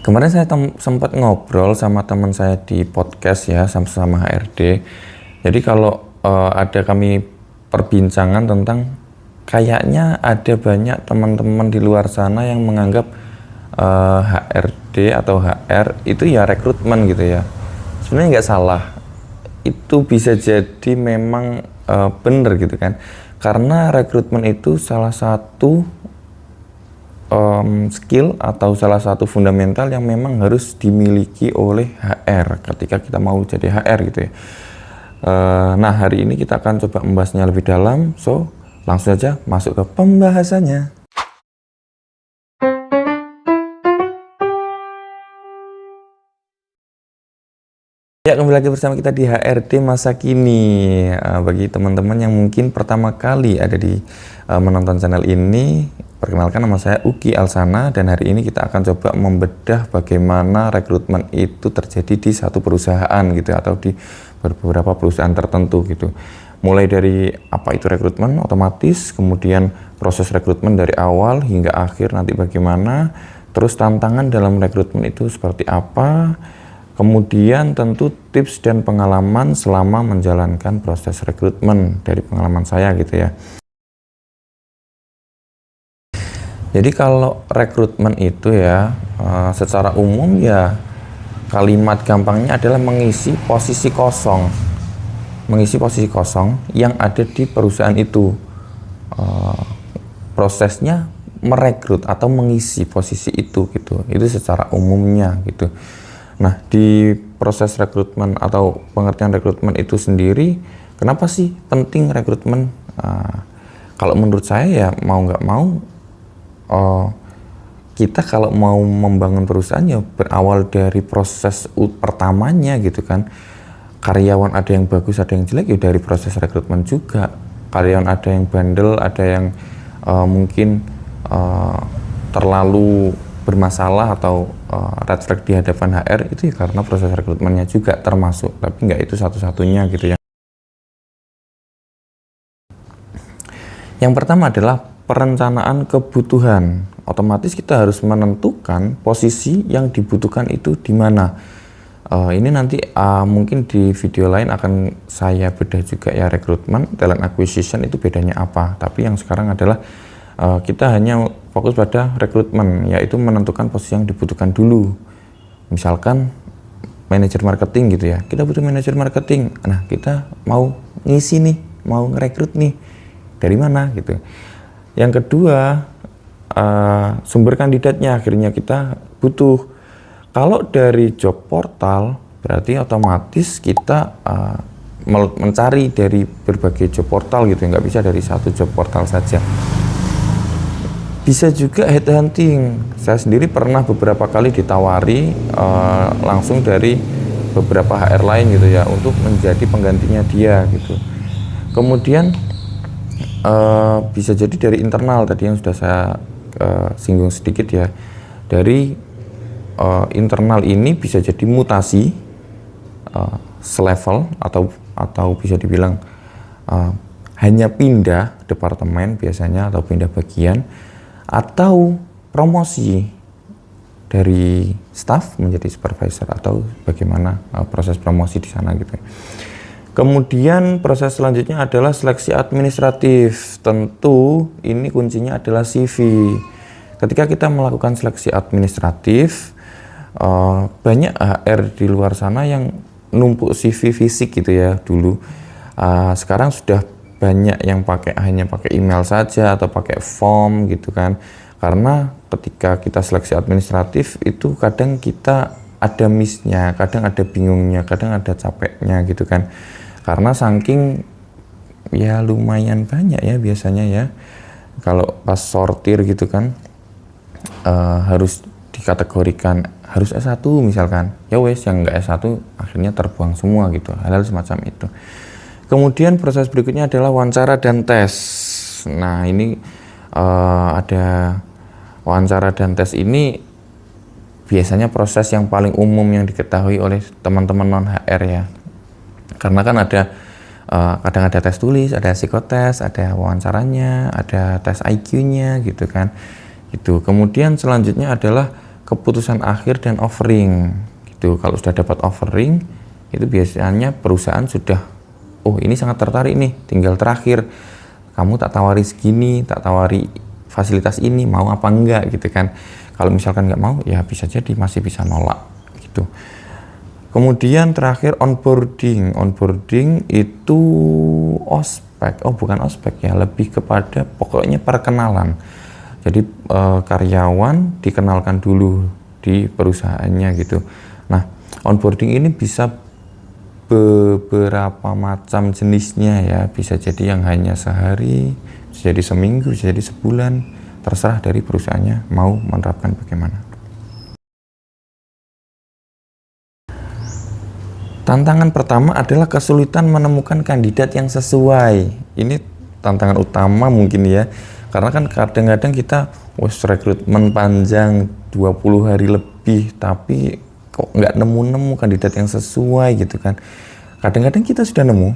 Kemarin saya sempat ngobrol sama teman saya di podcast ya, sama-sama HRD. Jadi kalau ada kami perbincangan tentang kayaknya ada banyak teman-teman di luar sana yang menganggap HRD atau HR itu ya rekrutmen gitu ya. Sebenarnya nggak salah. Itu bisa jadi memang benar gitu kan. Karena rekrutmen itu salah satu skill atau salah satu fundamental yang memang harus dimiliki oleh HR ketika kita mau jadi HR gitu ya. Nah, hari ini kita akan coba membahasnya lebih dalam, so langsung saja masuk ke pembahasannya. Ya, kembali lagi bersama kita di HRD Masa Kini. Bagi teman-teman yang mungkin pertama kali ada di menonton channel ini, perkenalkan nama saya Uki Alsana, dan hari ini kita akan coba membedah bagaimana rekrutmen itu terjadi di satu perusahaan gitu, atau di beberapa perusahaan tertentu gitu. Mulai dari apa itu rekrutmen otomatis, kemudian proses rekrutmen dari awal hingga akhir nanti bagaimana, terus tantangan dalam rekrutmen itu seperti apa, kemudian tentu tips dan pengalaman selama menjalankan proses rekrutmen dari pengalaman saya gitu ya. Jadi kalau rekrutmen itu ya secara umum ya kalimat gampangnya adalah mengisi posisi kosong yang ada di perusahaan itu. Prosesnya merekrut atau mengisi posisi itu gitu. Itu secara umumnya gitu. Nah, di proses rekrutmen atau pengertian rekrutmen itu sendiri, kenapa sih penting rekrutmen? Kalau menurut saya ya mau nggak mau, kita kalau mau membangun perusahaan ya berawal dari proses pertamanya gitu kan. Karyawan ada yang bagus, ada yang jelek, ya dari proses rekrutmen juga. Karyawan ada yang bandel, ada yang mungkin terlalu bermasalah atau red flag di hadapan HR, itu ya karena proses rekrutmennya juga termasuk, tapi nggak itu satu-satunya gitu ya. Yang pertama adalah perencanaan kebutuhan. Otomatis kita harus menentukan posisi yang dibutuhkan itu di mana. Ini nanti mungkin di video lain akan saya bedah juga ya, rekrutmen, talent acquisition itu bedanya apa. Tapi yang sekarang adalah kita hanya fokus pada rekrutmen, yaitu menentukan posisi yang dibutuhkan dulu. Misalkan manajer marketing gitu ya, kita butuh manajer marketing. Nah, kita mau ngisi nih, mau ngerekrut nih, dari mana gitu. Yang kedua, sumber kandidatnya akhirnya kita butuh. Kalau dari job portal, berarti otomatis kita mencari dari berbagai job portal gitu, nggak bisa dari satu job portal saja. Bisa juga headhunting. Saya sendiri pernah beberapa kali ditawari langsung dari beberapa HR lain gitu ya, untuk menjadi penggantinya dia gitu. Kemudian bisa jadi dari internal, tadi yang sudah saya singgung sedikit ya. Dari internal ini bisa jadi mutasi selevel atau bisa dibilang hanya pindah departemen biasanya, atau pindah bagian, atau promosi dari staff menjadi supervisor, atau bagaimana proses promosi di sana gitu. Kemudian proses selanjutnya adalah seleksi administratif. Tentu ini kuncinya adalah CV. Ketika kita melakukan seleksi administratif, banyak HR di luar sana yang numpuk CV fisik gitu ya dulu. Sekarang sudah banyak yang hanya pakai email saja atau pakai form gitu kan. Karena ketika kita seleksi administratif itu kadang kita ada miss-nya, kadang ada bingungnya, kadang ada capeknya gitu kan. Karena saking ya lumayan banyak ya biasanya ya. Kalau pas sortir gitu kan harus dikategorikan harus S1 misalkan. Ya wes, yang enggak S1 akhirnya terbuang semua gitu. Hal-hal semacam itu. Kemudian proses berikutnya adalah wawancara dan tes. Nah, ini ada wawancara dan tes ini biasanya proses yang paling umum yang diketahui oleh teman-teman non-HR ya. Karena kan ada kadang ada tes tulis, ada psikotes, ada wawancaranya, ada tes IQ-nya gitu kan. Gitu. Kemudian selanjutnya adalah keputusan akhir dan offering gitu. Kalau sudah dapat offering itu biasanya perusahaan sudah, oh ini sangat tertarik nih, tinggal terakhir, kamu tak tawari segini, tak tawari fasilitas ini, mau apa enggak gitu kan. Kalau misalkan nggak mau ya bisa jadi masih bisa nolak gitu. Kemudian terakhir onboarding itu bukan ospek ya, lebih kepada pokoknya perkenalan. Jadi karyawan dikenalkan dulu di perusahaannya gitu. Nah, onboarding ini bisa beberapa macam jenisnya ya, bisa jadi yang hanya sehari, bisa jadi seminggu, bisa jadi sebulan, terserah dari perusahaannya mau menerapkan bagaimana. Tantangan pertama adalah kesulitan menemukan kandidat yang sesuai. Ini tantangan utama mungkin ya, karena kan kadang-kadang kita rekrutmen panjang 20 hari lebih, tapi kok nggak nemu-nemu kandidat yang sesuai gitu kan. Kadang-kadang kita sudah nemu,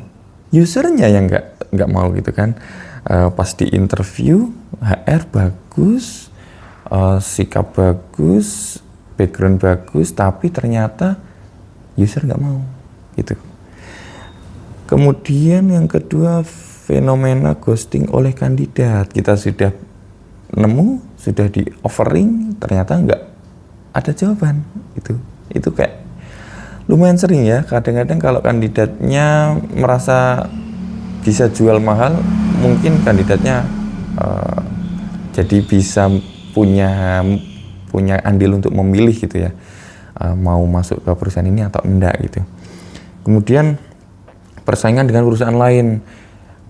usernya yang nggak mau gitu kan. Pas di interview, HR bagus, sikap bagus, background bagus, tapi ternyata user nggak mau gitu. Kemudian yang kedua, fenomena ghosting oleh kandidat. Kita sudah nemu, sudah di offering, ternyata nggak ada jawaban gitu. Itu kayak lumayan sering ya, kadang-kadang kalau kandidatnya merasa bisa jual mahal, mungkin kandidatnya jadi bisa punya andil untuk memilih gitu ya, mau masuk ke perusahaan ini atau enggak gitu. Kemudian persaingan dengan perusahaan lain,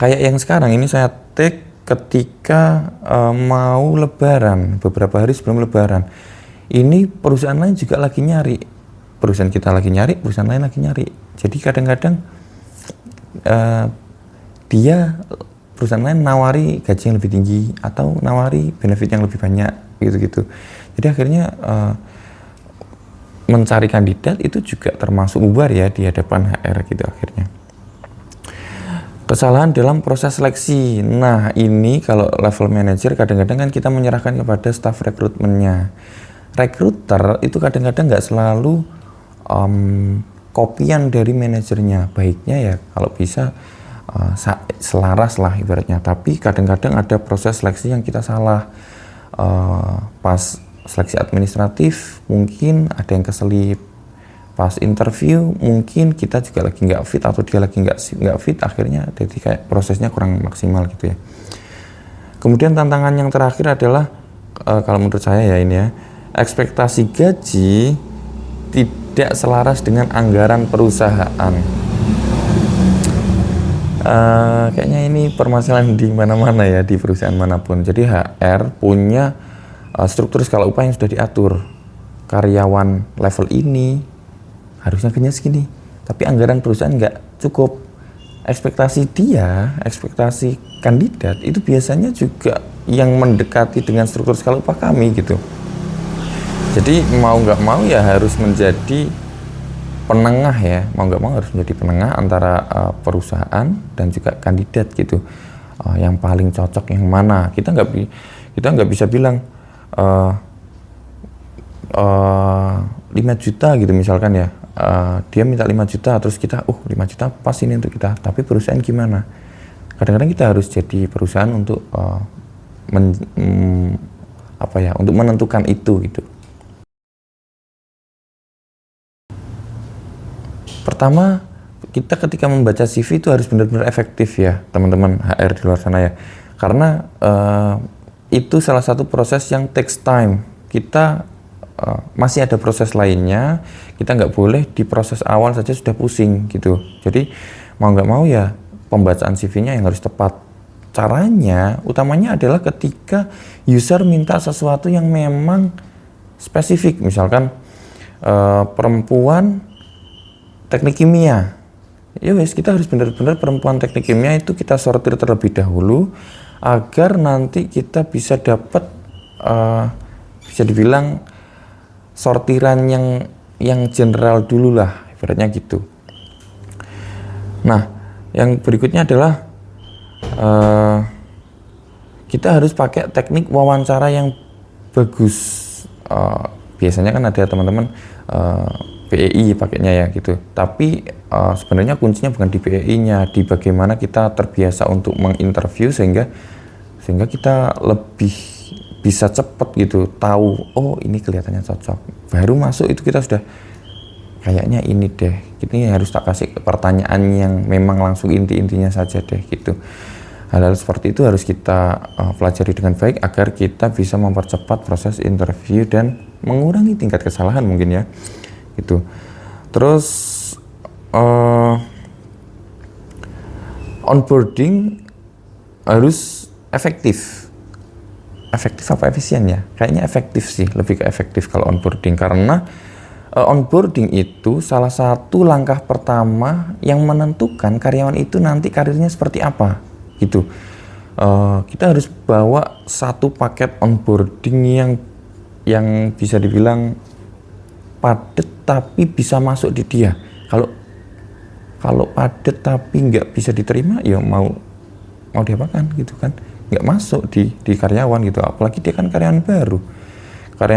kayak yang sekarang ini saya take ketika mau lebaran, beberapa hari sebelum lebaran. Ini perusahaan lain juga lagi nyari, perusahaan kita lagi nyari, perusahaan lain lagi nyari. Jadi kadang-kadang perusahaan lain nawari gaji yang lebih tinggi atau nawari benefit yang lebih banyak gitu-gitu. Jadi akhirnya mencari kandidat itu juga termasuk bubar ya di hadapan HR gitu akhirnya. Kesalahan dalam proses seleksi. Nah ini kalau level manager kadang-kadang kan kita menyerahkan kepada staff rekrutmennya. Recruiter itu kadang-kadang nggak selalu kopian dari manajernya. Baiknya ya kalau bisa selaras lah ibaratnya. Tapi kadang-kadang ada proses seleksi yang kita salah. Pas seleksi administratif mungkin ada yang keselip. Pas interview mungkin kita juga lagi nggak fit atau dia lagi nggak fit, akhirnya jadi kayak prosesnya kurang maksimal gitu ya. Kemudian tantangan yang terakhir adalah kalau menurut saya ya ini ya, ekspektasi gaji tidak selaras dengan anggaran perusahaan. Kayaknya ini permasalahan di mana-mana ya, di perusahaan manapun. Jadi HR punya struktur skala upah yang sudah diatur. Karyawan level ini harusnya gajinya segini, tapi anggaran perusahaan nggak cukup. Ekspektasi kandidat itu biasanya juga yang mendekati dengan struktur skala upah kami gitu. Jadi mau nggak mau ya harus menjadi penengah ya, mau nggak mau harus menjadi penengah antara perusahaan dan juga kandidat gitu. Yang paling cocok yang mana? Kita nggak bisa bilang 5 juta gitu misalkan ya. Dia minta 5 juta terus kita 5 juta pas ini untuk kita, tapi perusahaan gimana? Kadang-kadang kita harus jadi perusahaan untuk untuk menentukan itu gitu. Pertama, kita ketika membaca CV itu harus benar-benar efektif ya teman-teman HR di luar sana ya, karena itu salah satu proses yang takes time. Kita masih ada proses lainnya, kita nggak boleh di proses awal saja sudah pusing gitu. Jadi mau nggak mau ya pembacaan CV-nya yang harus tepat. Caranya utamanya adalah ketika user minta sesuatu yang memang spesifik, misalkan perempuan teknik kimia, ya wes kita harus benar-benar perempuan teknik kimia itu kita sortir terlebih dahulu agar nanti kita bisa dapat bisa dibilang sortiran yang general dulu lah, ibaratnya gitu. Nah, yang berikutnya adalah kita harus pakai teknik wawancara yang bagus. biasanya kan ada teman-teman PEI pakainya ya gitu. Tapi sebenarnya kuncinya bukan di PEI-nya, di bagaimana kita terbiasa untuk menginterview sehingga kita lebih bisa cepat gitu tahu, oh ini kelihatannya cocok. Baru masuk itu kita sudah kayaknya ini deh, ini harus tak kasih pertanyaan yang memang langsung inti-intinya saja deh gitu. Hal-hal seperti itu harus kita pelajari dengan baik agar kita bisa mempercepat proses interview dan mengurangi tingkat kesalahan mungkin ya gitu. Terus onboarding harus efektif apa efisien ya? Kayaknya efektif sih, lebih ke efektif kalau onboarding, karena onboarding itu salah satu langkah pertama yang menentukan karyawan itu nanti karirnya seperti apa gitu. Kita harus bawa satu paket onboarding yang bisa dibilang padat tapi bisa masuk di dia. Kalau padat tapi nggak bisa diterima, ya mau diapakan gitu kan, nggak masuk di karyawan gitu. Apalagi dia kan karyawan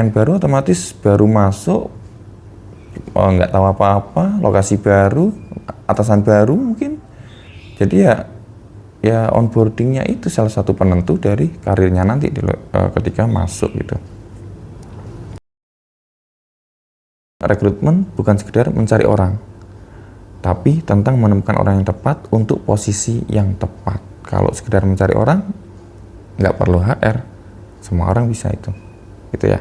baru otomatis baru masuk, nggak tahu apa-apa, lokasi baru, atasan baru mungkin. Jadi ya onboardingnya itu salah satu penentu dari karirnya nanti ketika masuk gitu. Rekrutmen bukan sekedar mencari orang, tapi tentang menemukan orang yang tepat untuk posisi yang tepat. Kalau sekedar mencari orang, nggak perlu HR, semua orang bisa itu, gitu ya.